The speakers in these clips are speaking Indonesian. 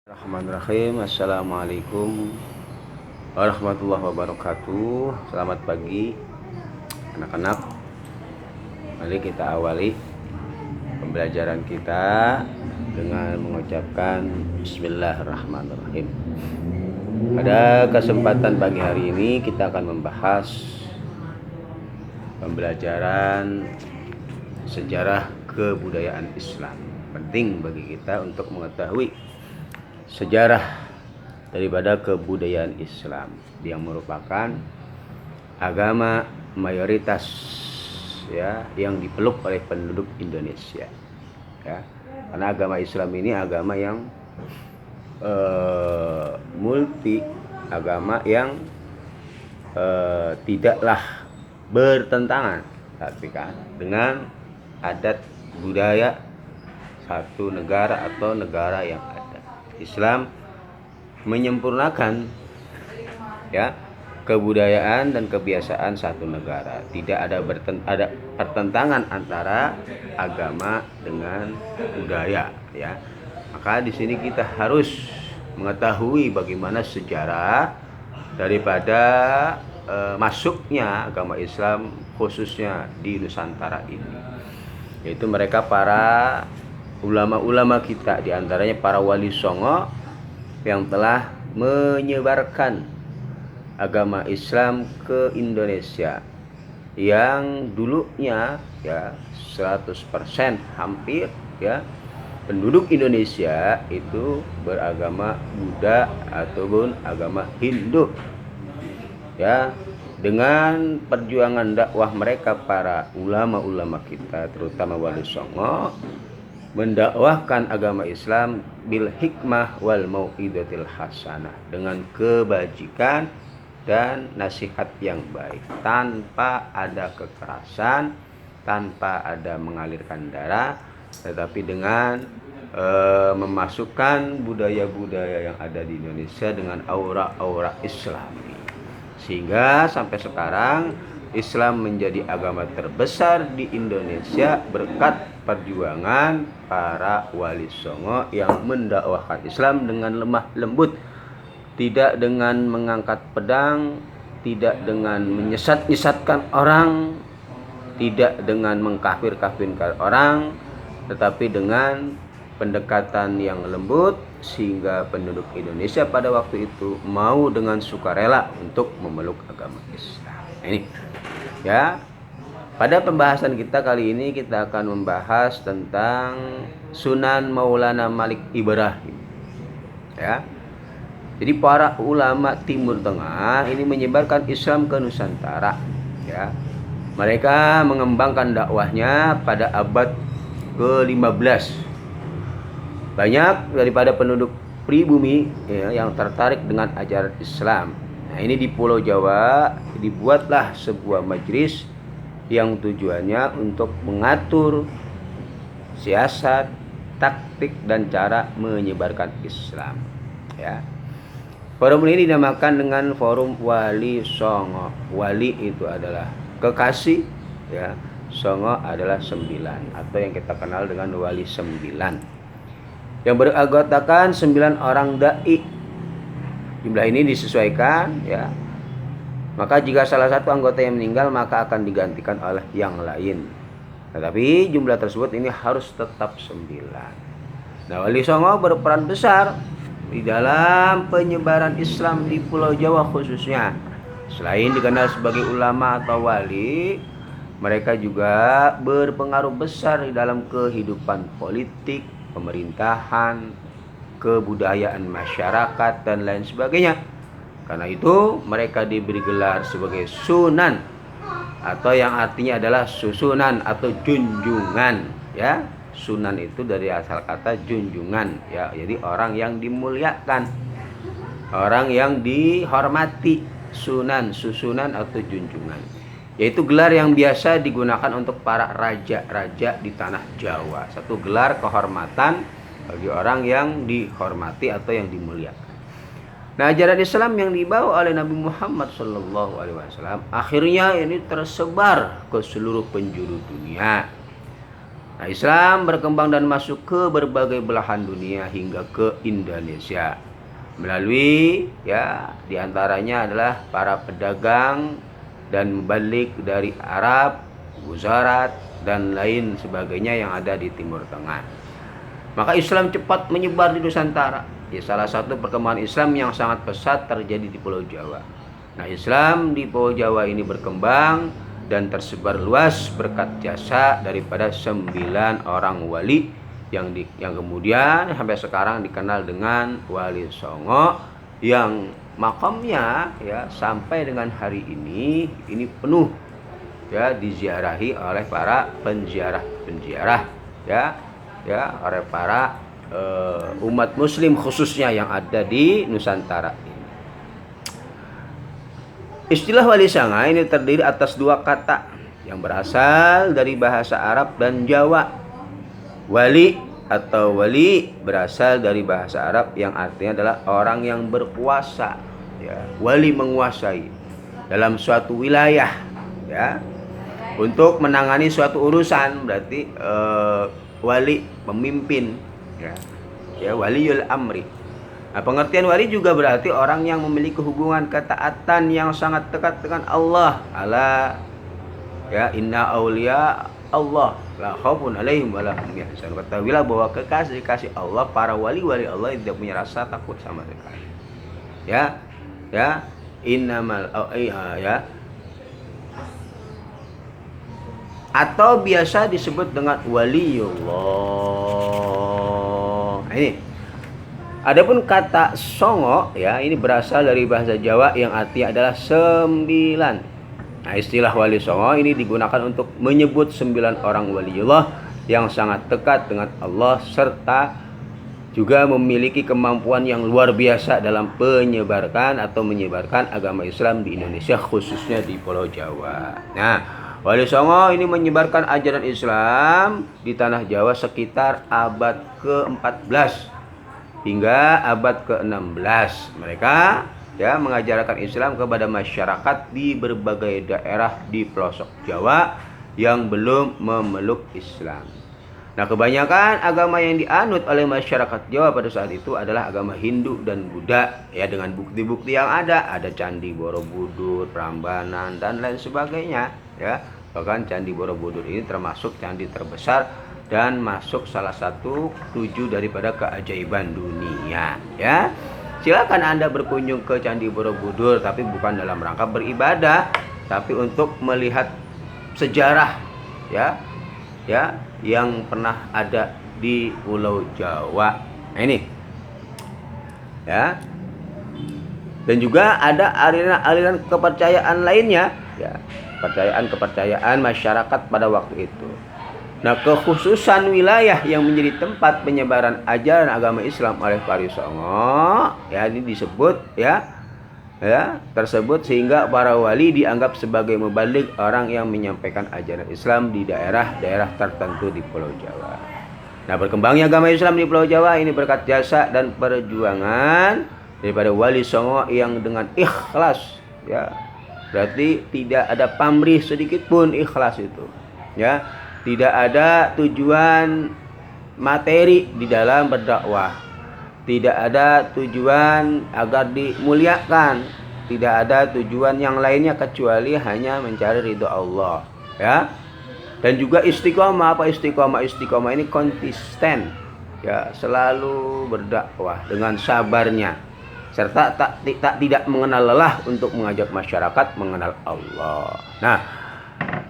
Bismillahirrahmanirrahim. Assalamualaikum warahmatullahi wabarakatuh. Selamat pagi anak-anak. Mari kita awali pembelajaran kita dengan mengucapkan Bismillahirrahmanirrahim. Pada kesempatan pagi hari ini kita akan membahas pembelajaran sejarah kebudayaan Islam. Penting bagi kita untuk mengetahui sejarah daripada kebudayaan Islam yang merupakan agama mayoritas ya yang dipeluk oleh penduduk Indonesia ya. Karena agama Islam ini agama yang multi, agama yang tidaklah bertentangan tapi kan dengan adat budaya satu negara atau negara yang ada. Islam menyempurnakan ya kebudayaan dan kebiasaan satu negara. Tidak ada pertentangan antara agama dengan budaya ya. Maka di sini kita harus mengetahui bagaimana sejarah daripada masuknya agama Islam khususnya di Nusantara ini. Yaitu mereka para ulama-ulama kita, diantaranya para wali songo yang telah menyebarkan agama Islam ke Indonesia, yang dulunya ya 100% hampir ya penduduk Indonesia itu beragama Buddha ataupun agama Hindu ya. Dengan perjuangan dakwah mereka, para ulama-ulama kita terutama wali songo mendakwahkan agama Islam bil hikmah wal mau'idatil hasanah, dengan kebajikan dan nasihat yang baik, tanpa ada kekerasan, tanpa ada mengalirkan darah, tetapi dengan memasukkan budaya-budaya yang ada di Indonesia dengan aura-aura Islami, sehingga sampai sekarang Islam menjadi agama terbesar di Indonesia berkat perjuangan para wali songo yang mendakwahkan Islam dengan lemah lembut, tidak dengan mengangkat pedang, tidak dengan menyesat-nyesatkan orang, tidak dengan mengkafir-kafirkan orang, tetapi dengan pendekatan yang lembut sehingga penduduk Indonesia pada waktu itu mau dengan sukarela untuk memeluk agama Islam. Ini ya, pada pembahasan kita kali ini kita akan membahas tentang Sunan Maulana Malik Ibrahim ya. Jadi para ulama Timur Tengah ini menyebarkan Islam ke Nusantara ya. Mereka mengembangkan dakwahnya pada abad ke-15. Banyak daripada penduduk pribumi ya, yang tertarik dengan ajaran Islam. Nah, ini di Pulau Jawa dibuatlah sebuah majelis yang tujuannya untuk mengatur siasat, taktik dan cara menyebarkan Islam ya. Forum ini dinamakan dengan Forum Wali Songo. Wali itu adalah kekasih ya, Songo adalah 9 atau yang kita kenal dengan Wali 9, yang beranggotakan 9 orang dai. Jumlah ini disesuaikan ya. Maka jika salah satu anggota yang meninggal maka akan digantikan oleh yang lain. Tetapi jumlah tersebut ini harus tetap 9. Nah, Wali Songo berperan besar di dalam penyebaran Islam di Pulau Jawa khususnya. Selain dikenal sebagai ulama atau wali, mereka juga berpengaruh besar di dalam kehidupan politik, pemerintahan, kebudayaan masyarakat dan lain sebagainya. Karena itu mereka diberi gelar sebagai sunan, atau yang artinya adalah susunan atau junjungan ya. Sunan itu dari asal kata junjungan ya, jadi orang yang dimuliakan, orang yang dihormati. Sunan, susunan atau junjungan, yaitu gelar yang biasa digunakan untuk para raja-raja di tanah Jawa. Satu gelar kehormatan bagi orang yang dihormati atau yang dimuliakan. Nah, ajaran Islam yang dibawa oleh Nabi Muhammad SAW akhirnya ini tersebar ke seluruh penjuru dunia. Nah, Nah, Islam berkembang dan masuk ke berbagai belahan dunia hingga ke Indonesia melalui diantaranya adalah para pedagang dan mubalik dari Arab, Gujarat dan lain sebagainya yang ada di Timur Tengah. Maka Islam cepat menyebar di Nusantara. Salah satu perkembangan Islam yang sangat pesat terjadi di Pulau Jawa. Nah, Islam di Pulau Jawa ini berkembang dan tersebar luas berkat jasa daripada 9 orang wali yang kemudian sampai sekarang dikenal dengan Wali Songo, yang makamnya sampai dengan hari ini penuh diziarahi oleh para penziarah oleh para umat muslim khususnya yang ada di Nusantara ini. Istilah Wali Songo ini terdiri atas 2 kata yang berasal dari bahasa Arab dan Jawa. Wali atau wali berasal dari bahasa Arab yang artinya adalah orang yang berkuasa, wali menguasai dalam suatu wilayah untuk menangani suatu urusan, berarti wali pemimpin waliul amri. Nah, pengertian wali juga berarti orang yang memiliki hubungan ketaatan yang sangat dekat dengan Allah. Inna auliya Allah la khaufun alaihim wa la hum yahzanun. Ketahuilah bahwa kekasih-kasih Allah, para wali-wali Allah tidak punya rasa takut sama sekali. Innamal atau biasa disebut dengan waliullah. Ini. Adapun kata songo ini berasal dari bahasa Jawa yang artinya adalah 9. Nah, istilah Wali Songo ini digunakan untuk menyebut 9 orang waliullah yang sangat dekat dengan Allah serta juga memiliki kemampuan yang luar biasa dalam menyebarkan agama Islam di Indonesia, khususnya di Pulau Jawa. Nah, Wali Songo ini menyebarkan ajaran Islam di tanah Jawa sekitar abad ke-14 hingga abad ke-16. Mereka mengajarkan Islam kepada masyarakat di berbagai daerah di pelosok Jawa yang belum memeluk Islam. Nah, kebanyakan agama yang dianut oleh masyarakat Jawa pada saat itu adalah agama Hindu dan Buddha, dengan bukti-bukti yang ada Candi Borobudur, Prambanan dan lain sebagainya, Bahkan Candi Borobudur ini termasuk candi terbesar dan masuk salah satu 7 daripada keajaiban dunia, Silakan Anda berkunjung ke Candi Borobudur, tapi bukan dalam rangka beribadah, tapi untuk melihat sejarah yang pernah ada di Pulau Jawa. Nah, ini dan juga ada aliran kepercayaan lainnya, kepercayaan masyarakat pada waktu itu. Nah, kekhususan wilayah yang menjadi tempat penyebaran ajaran agama Islam oleh Wali Songo ini disebut tersebut sehingga para wali dianggap sebagai mubalik, orang yang menyampaikan ajaran Islam di daerah-daerah tertentu di Pulau Jawa. Nah, berkembangnya agama Islam di Pulau Jawa ini berkat jasa dan perjuangan daripada Wali Songo yang dengan ikhlas, berarti tidak ada pamrih sedikit pun, ikhlas itu, Tidak ada tujuan materi di dalam berdakwah. Tidak ada tujuan agar dimuliakan. Tidak ada tujuan yang lainnya kecuali hanya mencari ridho Allah. Dan juga istiqomah. Apa istiqomah? Istiqomah ini konsisten. Selalu berdakwah dengan sabarnya. Serta tidak mengenal lelah untuk mengajak masyarakat mengenal Allah. Nah,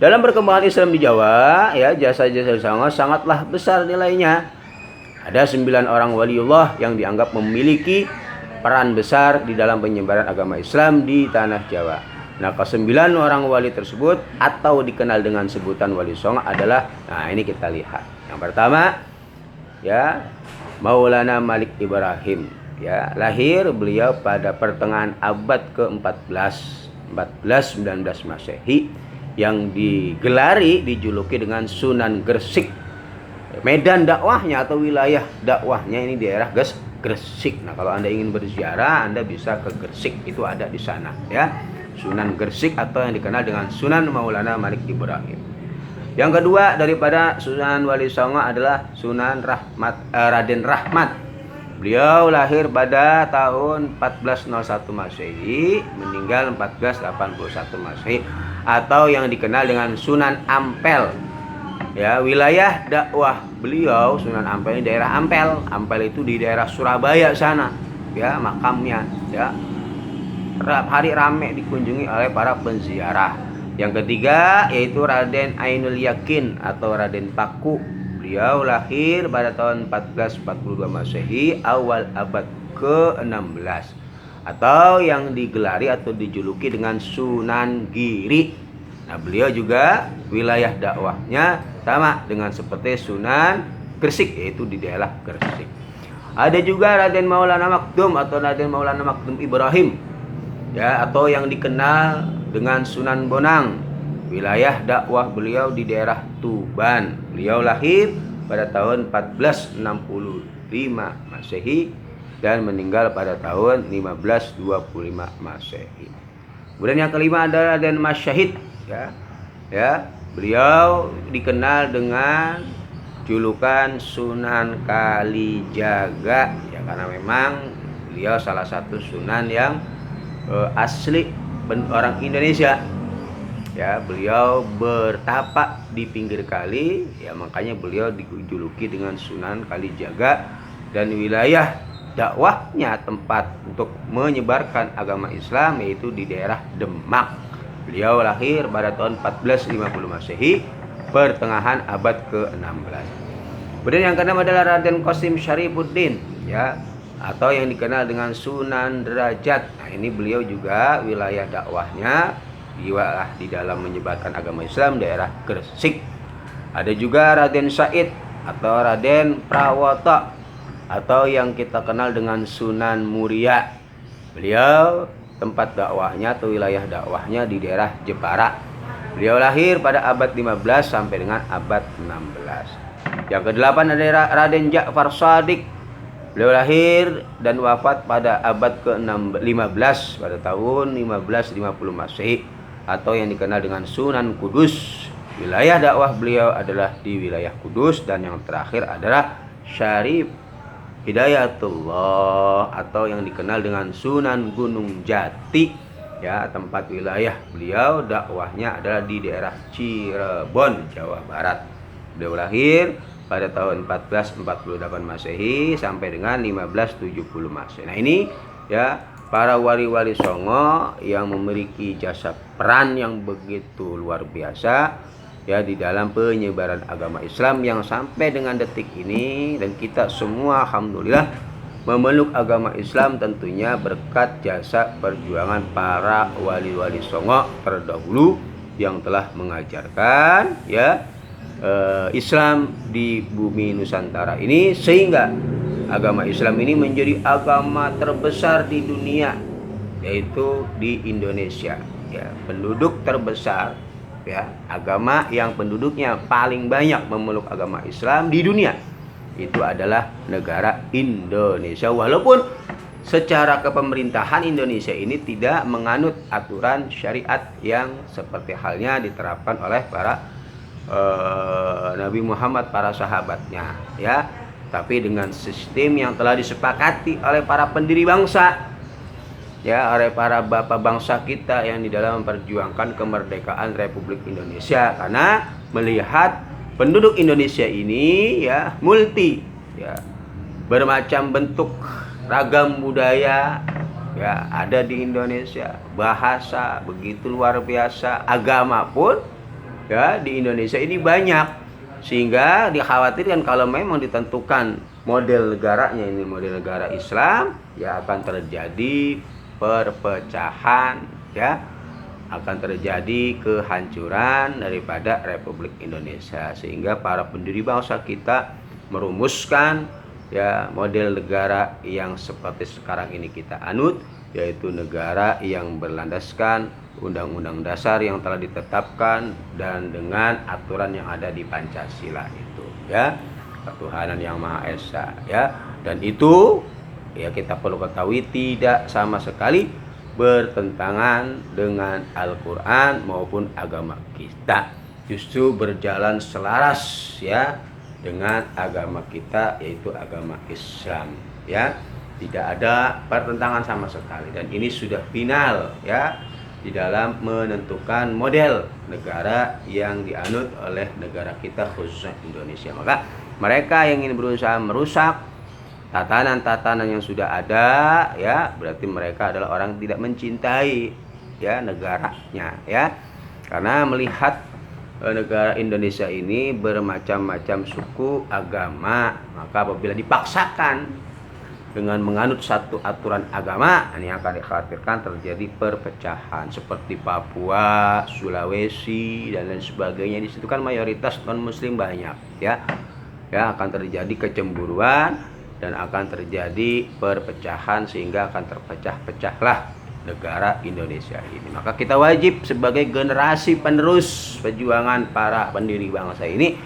dalam perkembangan Islam di Jawa, jasa-jasa Songo sangatlah besar nilainya. Ada 9 orang waliullah yang dianggap memiliki peran besar di dalam penyebaran agama Islam di tanah Jawa. Nah, ke-9 orang wali tersebut atau dikenal dengan sebutan Wali Songo adalah, ini kita lihat. Yang pertama, Maulana Malik Ibrahim. Lahir beliau pada pertengahan abad ke-14, 1419 Masehi, yang dijuluki dengan Sunan Gresik. Medan dakwahnya atau wilayah dakwahnya ini daerah Gresik. Nah, kalau Anda ingin berziarah, Anda bisa ke Gresik, itu ada di sana, Sunan Gresik atau yang dikenal dengan Sunan Maulana Malik Ibrahim. Yang kedua daripada Sunan Wali Songo adalah Sunan Raden Rahmat. Beliau lahir pada tahun 1401 Masehi, meninggal 1481 Masehi, atau yang dikenal dengan Sunan Ampel. Ya, wilayah dakwah beliau Sunan Ampel ini daerah Ampel. Ampel itu di daerah Surabaya sana, ya, makamnya, ya. Hari rame dikunjungi oleh para penziarah. Yang ketiga yaitu Raden Ainul Yakin atau Raden Paku. Beliau lahir pada tahun 1442 Masehi, awal abad ke-16, atau yang digelari atau dijuluki dengan Sunan Giri. Nah, beliau juga wilayah dakwahnya sama dengan seperti Sunan Gresik, yaitu di daerah Gresik. Ada juga Raden Maulana Makdum atau Raden Maulana Makdum Ibrahim, ya, atau yang dikenal dengan Sunan Bonang. Wilayah dakwah beliau di daerah Tuban. Beliau lahir pada tahun 1465 Masehi dan meninggal pada tahun 1525 Masehi. Kemudian yang kelima adalah Raden Mas Syahid, ya. Ya, beliau dikenal dengan julukan Sunan Kalijaga, ya, karena memang beliau salah satu sunan yang asli orang Indonesia. Ya, beliau bertapa di pinggir kali, ya, makanya beliau dijuluki dengan Sunan Kalijaga, dan wilayah dakwahnya tempat untuk menyebarkan agama Islam yaitu di daerah Demak. Beliau lahir pada tahun 1450 Masehi, pertengahan abad ke-16. Kemudian yang keenam adalah Raden Qasim Syarifuddin, ya, atau yang dikenal dengan Sunan Derajat. Nah, ini beliau juga wilayah dakwahnya di dalam menyebarkan agama Islam daerah Gresik. Ada juga Raden Said atau Raden Prawata, atau yang kita kenal dengan Sunan Muria. Beliau tempat dakwahnya atau wilayah dakwahnya di daerah Jepara. Beliau lahir pada abad 15 sampai dengan abad 16. Yang kedelapan adalah Raden Ja'far Shadiq. Beliau lahir dan wafat pada abad ke-15 pada tahun 1550 Masehi, atau yang dikenal dengan Sunan Kudus. Wilayah dakwah beliau adalah di wilayah Kudus. Dan yang terakhir adalah Syarif Hidayatullah atau yang dikenal dengan Sunan Gunung Jati, ya, tempat wilayah beliau dakwahnya adalah di daerah Cirebon, Jawa Barat. Beliau lahir pada tahun 1448 Masehi sampai dengan 1570 Masehi. Nah, ini, ya, para wali-wali Songo yang memiliki jasa peran yang begitu luar biasa, ya, di dalam penyebaran agama Islam yang sampai dengan detik ini, dan kita semua alhamdulillah memeluk agama Islam tentunya berkat jasa perjuangan para wali-wali Songo terdahulu yang telah mengajarkan, ya, Islam di bumi Nusantara ini, sehingga agama Islam ini menjadi agama terbesar di dunia, yaitu di Indonesia, ya, penduduk terbesar, ya, agama yang penduduknya paling banyak memeluk agama Islam di dunia itu adalah negara Indonesia, walaupun secara kepemerintahan Indonesia ini tidak menganut aturan syariat yang seperti halnya diterapkan oleh para Nabi Muhammad, para sahabatnya, ya, tapi dengan sistem yang telah disepakati oleh para pendiri bangsa, ya, oleh para bapak bangsa kita yang di dalam memperjuangkan kemerdekaan Republik Indonesia, karena melihat penduduk Indonesia ini, ya, multi, ya, bermacam bentuk, ragam budaya, ya, ada di Indonesia, bahasa begitu luar biasa, agama pun, ya, di Indonesia ini banyak, sehingga dikhawatirkan kalau memang ditentukan model negaranya ini model negara Islam, ya, akan terjadi perpecahan, ya, akan terjadi kehancuran daripada Republik Indonesia, sehingga para pendiri bangsa kita merumuskan, ya, model negara yang seperti sekarang ini kita anut, yaitu negara yang berlandaskan Undang-Undang Dasar yang telah ditetapkan dan dengan aturan yang ada di Pancasila itu, ya, ketuhanan yang Maha Esa, ya, dan itu, ya, kita perlu ketahui tidak sama sekali bertentangan dengan Al-Quran maupun agama kita. justru berjalan selaras ya dengan agama kita, yaitu agama Islam ya. Tidak ada pertentangan sama sekali, dan ini sudah final ya di dalam menentukan model negara yang dianut oleh negara kita, khususnya Indonesia. Maka mereka yang ingin berusaha merusak tatanan-tatanan yang sudah ada ya, berarti mereka adalah orang tidak mencintai ya negaranya ya. Karena melihat negara Indonesia ini bermacam-macam suku, agama, maka apabila dipaksakan dengan menganut satu aturan agama, ini akan dikhawatirkan terjadi perpecahan seperti Papua, Sulawesi dan lain sebagainya. Di situ kan mayoritas non muslim banyak ya. Ya, akan terjadi kecemburuan dan akan terjadi perpecahan sehingga akan terpecah-pecahlah negara Indonesia ini. Maka kita wajib sebagai generasi penerus perjuangan para pendiri bangsa ini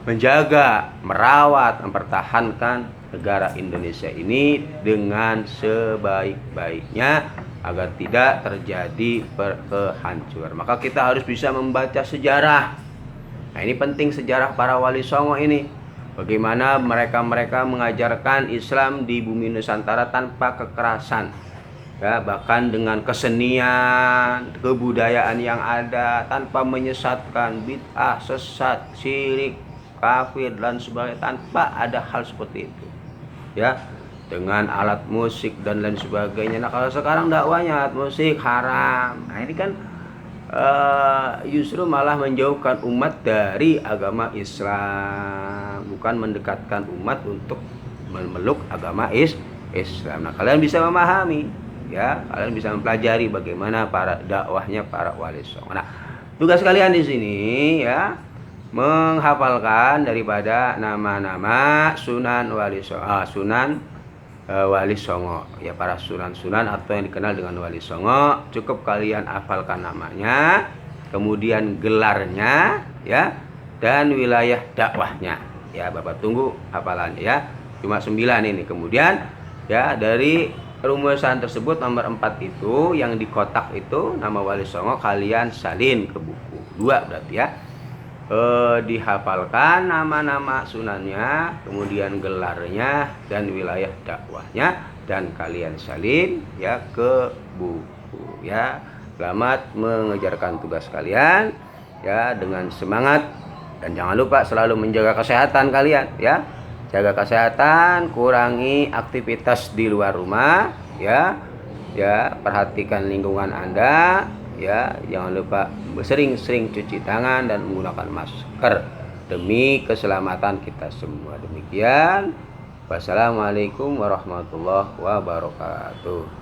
menjaga, merawat, mempertahankan negara Indonesia ini dengan sebaik-baiknya agar tidak terjadi kehancuran. Maka kita harus bisa membaca sejarah. Nah, ini penting sejarah para wali songo ini. Bagaimana mereka mengajarkan Islam di bumi Nusantara tanpa kekerasan. Ya, bahkan dengan kesenian, kebudayaan yang ada tanpa menyesatkan, bid'ah, sesat, syirik, kafir dan sebagainya, tanpa ada hal seperti itu. Ya, dengan alat musik dan lain sebagainya. Nah, kalau sekarang dakwanya alat musik haram. Nah, ini kan justru malah menjauhkan umat dari agama Islam, bukan mendekatkan umat untuk memeluk agama Islam. Nah, kalian bisa memahami ya, kalian bisa mempelajari bagaimana dakwahnya para wali songo. Nah, tugas kalian di sini ya menghafalkan daripada nama-nama Sunan Wali Songo ya, para sunan-sunan atau yang dikenal dengan Wali Songo. Cukup kalian hafalkan namanya, kemudian gelarnya ya, dan wilayah dakwahnya ya. Bapak tunggu hafalannya ya, cuma 9 ini. Kemudian ya, dari rumusan tersebut nomor 4 itu yang di kotak itu nama Wali Songo kalian salin ke buku 2 berarti ya. Dihafalkan nama-nama sunannya, kemudian gelarnya dan wilayah dakwahnya, dan kalian salin ya ke buku ya. Selamat mengerjakan tugas kalian ya dengan semangat, dan jangan lupa selalu menjaga kesehatan kalian ya. Jaga kesehatan, kurangi aktivitas di luar rumah ya. Ya, perhatikan lingkungan Anda ya. Jangan lupa sering-sering cuci tangan dan menggunakan masker demi keselamatan kita semua. Demikian, wassalamualaikum warahmatullahi wabarakatuh.